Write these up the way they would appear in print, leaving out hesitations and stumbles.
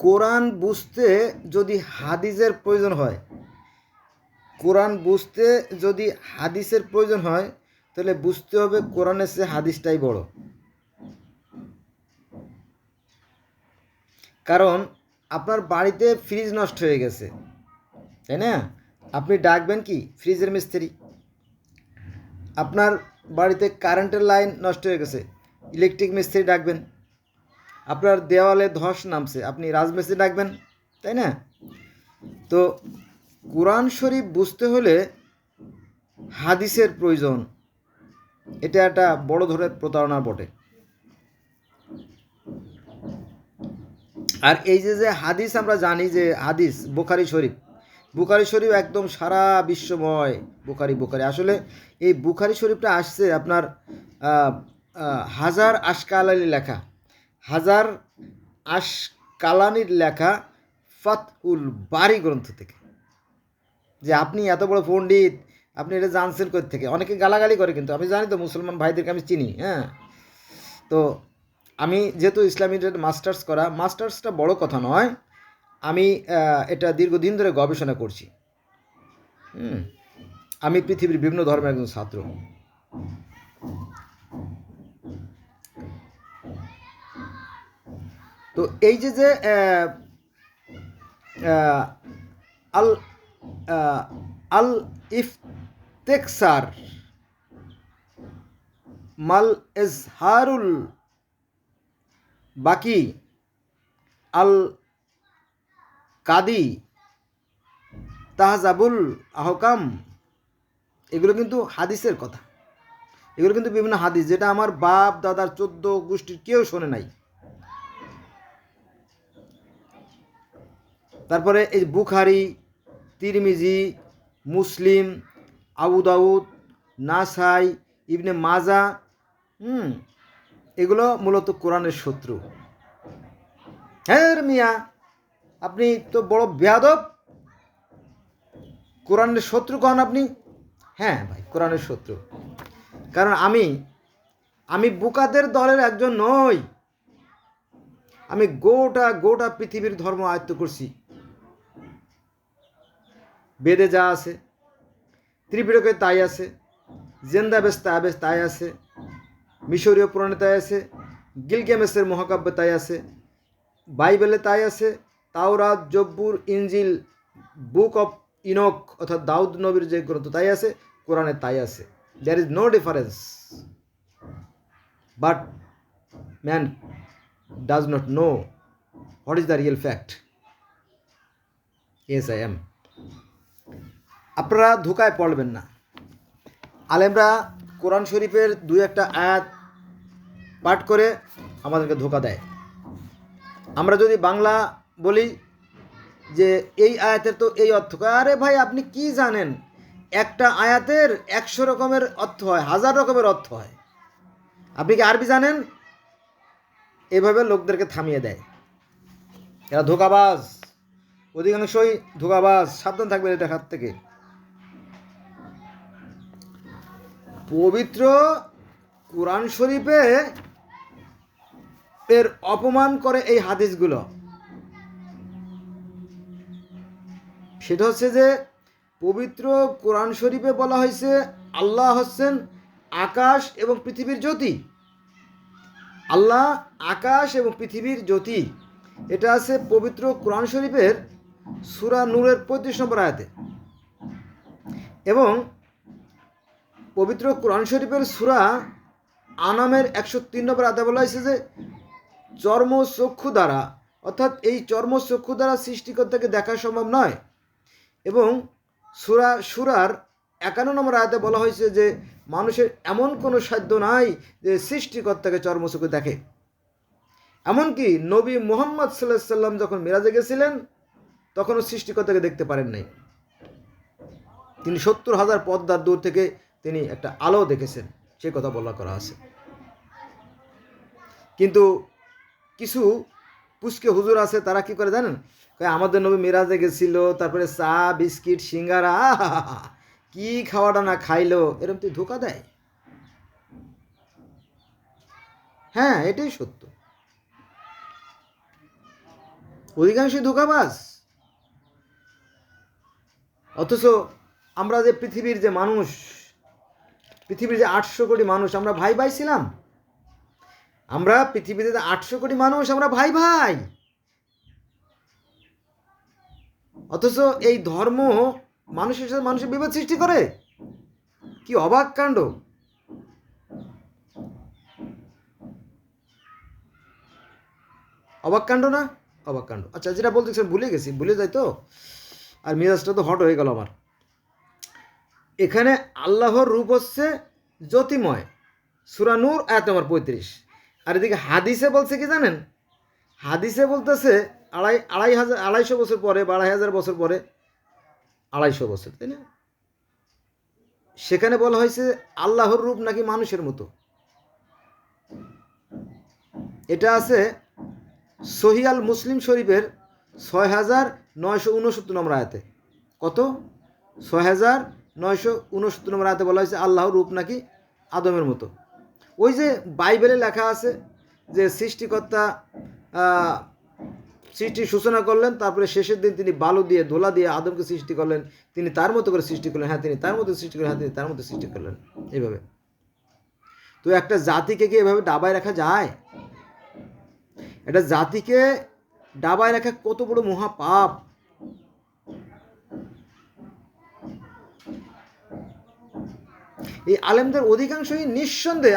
কোরআন বুঝতে যদি হাদিসের প্রয়োজন হয়, কোরআন বুঝতে যদি হাদিসের প্রয়োজন হয়, তাহলে বুঝতে হবে কোরআনের চেয়ে হাদিসটাই বড়। কারণ আপনার বাড়িতে ফ্রিজ নষ্ট হয়ে গেছে, তাই না? আপনি ডাকবেন কি? ফ্রিজের মিস্ত্রি। আপনার বাড়িতে কারেন্টের লাইন নষ্ট হয়ে গেছে, ইলেকট্রিক মিস্ত্রি ডাকবেন। আপনার দেওয়ালে ধস নামছে, আপনি রাজমিস্ত্রি ডাকবেন, তাই না? তো কোরআন শরীফ বুঝতে হলে হাদিসের প্রয়োজন। এটা একটা বড় ধরনের প্রতারণা বটে। আর এই যে হাদিস, আমরা জানি যে হাদিস বুখারী শরীফ একদম সারা বিশ্বময় বুখারী আসলে এই বুখারী শরীফটা আসছে আপনার হাজার আশকালানির লেখা, হাজার আশকালানির লেখা ফাতহুল বারি গ্রন্থ থেকে। যে আপনি এত বড় পণ্ডিত, আপনি এটা জানছেন কোথা থেকে? অনেকে গালাগালি করে, কিন্তু আমি জানি তো, মুসলমান ভাইদেরকে আমি চিনি। হ্যাঁ, তো আমি যেহেতু ইসলামিক মাস্টার্স করা, মাস্টার্সটা বড় কথা নয়, আমি এটা দীর্ঘদিন ধরে গবেষণা করছি। আমি পৃথিবীর বিভিন্ন ধর্মের একজন ছাত্র। তো এই যে আল আল ইফতেকসার মাল এজহারুল বাকি আল কাদি তাহজাবুল আহকাম, এগুলো কিন্তু হাদিসের কথা। এগুলো কিন্তু বিভিন্ন হাদিস, যেটা আমার বাপ দাদার 14 গোষ্ঠীর কেউ শোনে নাই। তারপরে এই বুখারী, তিরমিজি, মুসলিম, আবু দাউদ, নাসাই, ইবনে মাজা, এগুলো মূলত কোরআনের শত্রু। হ্যাঁ মিয়া, আপনি তো বড় বেয়াদব, কোরআনের শত্রু কন আপনি? হ্যাঁ ভাই, কোরআনের শত্রু। কারণ আমি বুকাদের দলের একজন নই। আমি গোটা পৃথিবীর ধর্ম আয়ত্ত করছি। বেদে যা আছে, ত্রিপিটকে তাই আছে, জেন্দাবেশ তাই আছে, মিশরীয় পুরাণে তাই আছে, গিলগেমেসের মহাকাব্যে তাই আছে, বাইবেলে তাই আছে, তাওরাত, জব্বুর, ইনজিল, বুক অফ ইনক অর্থাৎ দাউদ নবীর যে গ্রন্থ তাই আছে, কোরআনে তাই আছে। There is no difference, but man does not know what is the real fact. Yes I am. আপনারা ধোকায় পড়বেন না। আলেমরা কোরআন শরীফের 2-1 আয়াত পাঠ করে আমাদেরকে ধোকা দেয়। আমরা যদি বাংলা বলি যে এই আয়াতের তো এই অর্থ, আরে ভাই আপনি কি জানেন? একটা আয়াতের 100 রকমের অর্থ হয়, 1000 রকমের অর্থ হয়। আপনি কি আরবি জানেন? এভাবে লোকদেরকে থামিয়ে দেয়। এরা ধোকাবাজ, অধিকাংশই ধোকাবাজ। সাবধান থাকবেন এটার হাত থেকে। পবিত্র কোরআন শরীফে এর অপমান করে এই হাদিসগুলো। সেটা হচ্ছে যে পবিত্র কোরআন শরীফে বলা হয়েছে আল্লাহ হচ্ছেন আকাশ এবং পৃথিবীর জ্যোতি। আল্লাহ আকাশ এবং পৃথিবীর জ্যোতি, এটা আছে পবিত্র কোরআন শরীফের সূরা নূরের 35 নম্বর আয়াতে। এবং পবিত্র কোরআন শরীফের সূরা আনামের 103 নম্বর আয়াতে বলা হয়েছে যে চর্মচক্ষু দ্বারা, অর্থাৎ এই চর্মচক্ষু দ্বারা সৃষ্টিকর্তাকে দেখা সম্ভব নয়। এবং সূরার 51 নম্বর আয়াতে বলা হয়েছে যে মানুষের এমন কোনো সাধ্য নাই যে সৃষ্টিকর্তাকে চর্মচক্ষু দেখে। এমনকি নবী মুহাম্মদ সাল্লাল্লাহু আলাইহি সাল্লাম যখন মিরাজে গেছিলেন তখনও সৃষ্টিকর্তাকে দেখতে পারেন নাই। তিনি 70,000 পর্দার দূর থেকে তিনি একটা আলো দেখেছেন, সে কথা বলা করা আছে। কিন্তু কিছু পুচকে হুজুর আছে, তারা কি করে জানেন? আমাদের নবী মিরাজে গেছিল, তারপরে চা বিস্কিট সিঙ্গারা কি খাওয়াটা না খাইলো, এরকম তুই ধোকা দেয়। হ্যাঁ, এটাই সত্য। অধিকাংশই ধোঁকাবাজ। অথচ আমরা যে পৃথিবীর যে মানুষ, পৃথিবীর যে 800 কোটি মানুষ, আমরা ভাই ভাই ছিলাম। আমরা পৃথিবীতে 800 কোটি মানুষ, আমরা ভাই ভাই। অথচ এই ধর্ম মানুষের সাথে মানুষের বিভেদ সৃষ্টি করে। কি অবাক কাণ্ড! অবাক কাণ্ড না? অবাক কাণ্ড। আচ্ছা, যেটা বলতেছেন ভুলে গেছি, ভুলে যাই তো, আর মিরাজটা তো হট হয়ে গেল আমার। এখানে আল্লাহর রূপ হচ্ছে জ্যোতিময়, সূরা নূর আয়াত নম্বর 35। আর এদিকে হাদিসে বলছে কি জানেন? হাদিসে বলতেছে 2,500 বছর পরে বা 2,500 বছর পরে, 250 বছর, তাই না? সেখানে বলা হয়েছে আল্লাহর রূপ নাকি মানুষের মতো। এটা আছে সহিহ আল মুসলিম শরীফের 6,969 নম্বর আয়াতে। কত? 6,969 নম্বর আয়াতে বলা হয়েছে আল্লাহর রূপ নাকি আদমের মতো। ওই যে বাইবেলে লেখা আছে যে সৃষ্টিকর্তা সৃষ্টির সূচনা করলেন, তারপরে শেষের দিন তিনি বালু দিয়ে, ধুলা দিয়ে আদমকে সৃষ্টি করলেন, তিনি তার মতো করে সৃষ্টি করলেন, হ্যাঁ তিনি তার মতো সৃষ্টি করলেন, হ্যাঁ তিনি তার মতো সৃষ্টি করলেন, এইভাবে। তো একটা জাতিকে কি এভাবে ডাবায় রাখা যায়? একটা জাতিকে ডাবায় রাখা কত বড় মহাপাপ! এই আলেমদের অধিকাংশই নিঃসন্দেহে,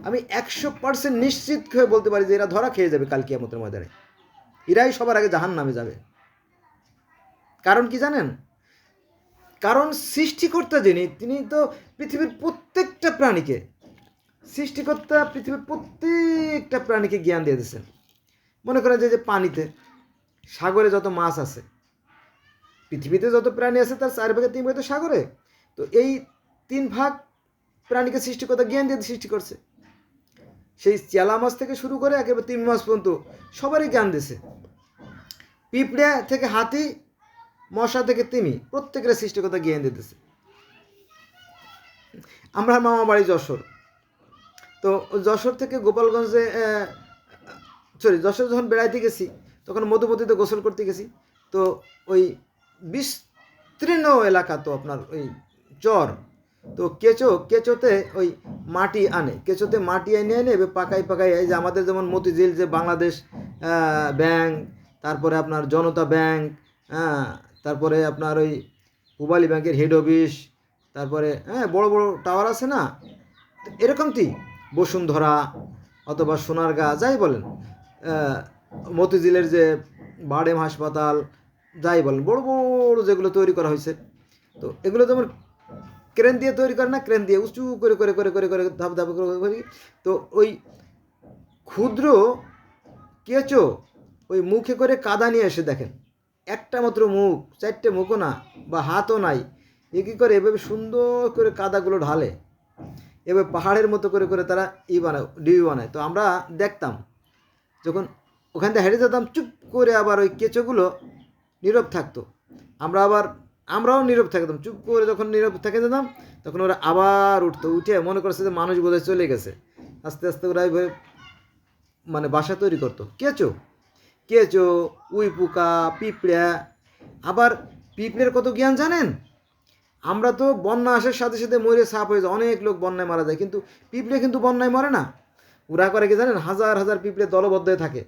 আমি 100% নিশ্চিত হয়ে বলতে পারি যে এরা ধরা খেয়ে যাবে কাল কিয়ামতের ময়দানে। এরাই সবার আগে জাহান্নামে যাবে। কারণ কি জানেন? কারণ সৃষ্টিকর্তা যিনি, তিনি তো পৃথিবীর প্রত্যেকটা প্রাণীকে, সৃষ্টিকর্তা পৃথিবীর প্রত্যেকটা প্রাণীকে জ্ঞান দিয়ে দিয়েছেন। মনে করেন যে পানিতে, সাগরে যত মাছ আছে, পৃথিবীতে যত প্রাণী আছে তার 4 ভাগের 3 ভাগ তো সাগরে। তো এই 3 ভাগ প্রাণীকে সৃষ্টিকর্তা জ্ঞান দিয়ে সৃষ্টি করছে। সেই চেলা মাছ থেকে শুরু করে একেবারে 3 মাছ পর্যন্ত সবারই জ্ঞান দিয়েছে। পিঁপড়ে থেকে হাতি, মশা থেকে তিমি, প্রত্যেকের সৃষ্টিকর্তা জ্ঞান দিতেছে। আমরা মামা বাড়ি যশোর, তো যশোর থেকে গোপালগঞ্জে, যশোর যখন বেড়াইতে গেছি তখন মধুমতিতে গোসল করতে গেছি। তো ওই বিস্তীর্ণ এলাকা, তো আপনার ওই চর, তো কেঁচোতে ওই মাটি আনে, কেঁচোতে মাটি এনে এবার পাকাই এই যে আমাদের যেমন মতিঝিল যে বাংলাদেশ ব্যাংক, তারপরে আপনার জনতা ব্যাংক, তারপরে আপনার ওই পূবালী ব্যাংকের হেড অফিস, তারপরে বড় বড় টাওয়ার আছে না, এরকমটি বসুন্ধরা অথবা সোনারগাঁ, যাই বলেন, মতিঝিলের যে বারডেম হাসপাতাল, যাই বলেন, বড় বড় যেগুলো তৈরি করা হয়েছে, তো এগুলো যেমন ক্রেন দিয়ে তৈরি করে না, ক্রেন দিয়ে উঁচু করে করে করে করে করে ধাপ ধাপ করে, তো ওই ক্ষুদ্র কেঁচো ওই মুখে করে কাদা নিয়ে এসে দেখেন, একটা মাত্র মুখ, 4টে মুখও না বা হাতও নাই, এ কী করে এভাবে সুন্দর করে কাদাগুলো ঢালে, এবার পাহাড়ের মতো করে করে তারা বানায়, ডিবি বানায়। তো আমরা দেখতাম যখন ওখান থেকে হেঁটে যেতাম, চুপ করে আবার ওই কেঁচোগুলো নীরব থাকতো, আমরাও নীরব থাকতাম, চুপ করে যখন নীরব থেকে যেতাম তখন ওরা আবার উঠতো, উঠে মনে করছে যে মানুষ বোধহয় চলে গেছে, আস্তে আস্তে ওরা এইভাবে মানে বাসা তৈরি করতো। কেঁচো, উই পোকা, পিঁপড়া। আবার পিঁপড়ের কত জ্ঞান জানেন? আমরা তো বন্যা আসার সাথে সাথে মরে সাপ হয়ে যায়, অনেক লোক বন্যায় মারা যায়, কিন্তু পিঁপড়ে কিন্তু বন্যায় মরে না। ওরা করে কি জানেন? হাজার হাজার পিঁপড়ে দলবদ্ধ হয়ে থাকে,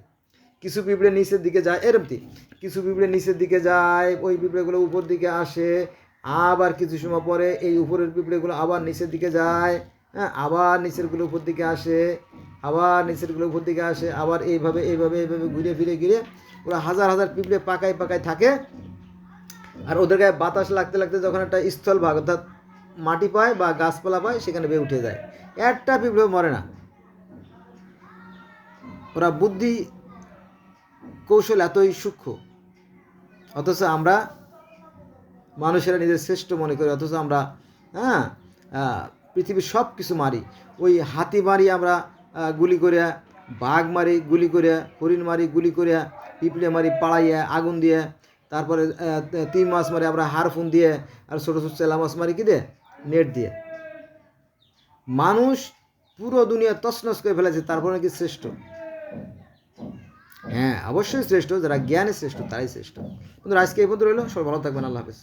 কিছু পিঁপড়ে নিচের দিকে যায়, এরমতি কিছু পিঁপড়ে নিচের দিকে যায়, ওই পিঁপড়েগুলো উপর দিকে আসে, আবার কিছু সময় পরে এই উপরের পিঁপড়েগুলো আবার নিচের দিকে যায়, আবার নিচেরগুলো উপর দিকে আসে, আবার নিচেরগুলো উপর দিকে আসে, আবার এইভাবে এইভাবে এইভাবে ঘুরে ফিরে ওরা হাজার হাজার পিঁপড়ে পাকায় থাকে। আর ওদের গায়ে বাতাস লাগতে লাগতে যখন একটা স্থলভাগ অর্থাৎ মাটি পায় বা গাছপালা পায়, সেখানে বেয়ে উঠে যায়, একটা পিঁপড়ে মরে না। ওরা বুদ্ধি কৌশল এতই সূক্ষ্ম। অথচ আমরা মানুষেরা নিজের শ্রেষ্ঠ মনে করি, অথচ আমরা পৃথিবীর সব কিছু মারি। ওই হাতি মারি আমরা গুলি করিয়া, বাঘ মারি গুলি করিয়া, হরিণ মারি গুলি করিয়া, পিঁপড়ে মারি পাড়াইয়া আগুন দিয়ে, তারপরে 3 মাছ মারি আমরা হারফুন দিয়ে, আর ছোটো ছোটো চেলা মাছ মারি কি দিয়ে? নেট দিয়ে। মানুষ পুরো দুনিয়া তছনছ করে ফেলেছে, তারপরে কি শ্রেষ্ঠ? হ্যাঁ, অবশ্যই শ্রেষ্ঠ, যারা জ্ঞানে শ্রেষ্ঠ তারাই শ্রেষ্ঠ। বন্ধুরা, আজকে এই পর্যন্ত রইল, সবাই ভালো থাকবেন, আল্লাহ হাফেজ।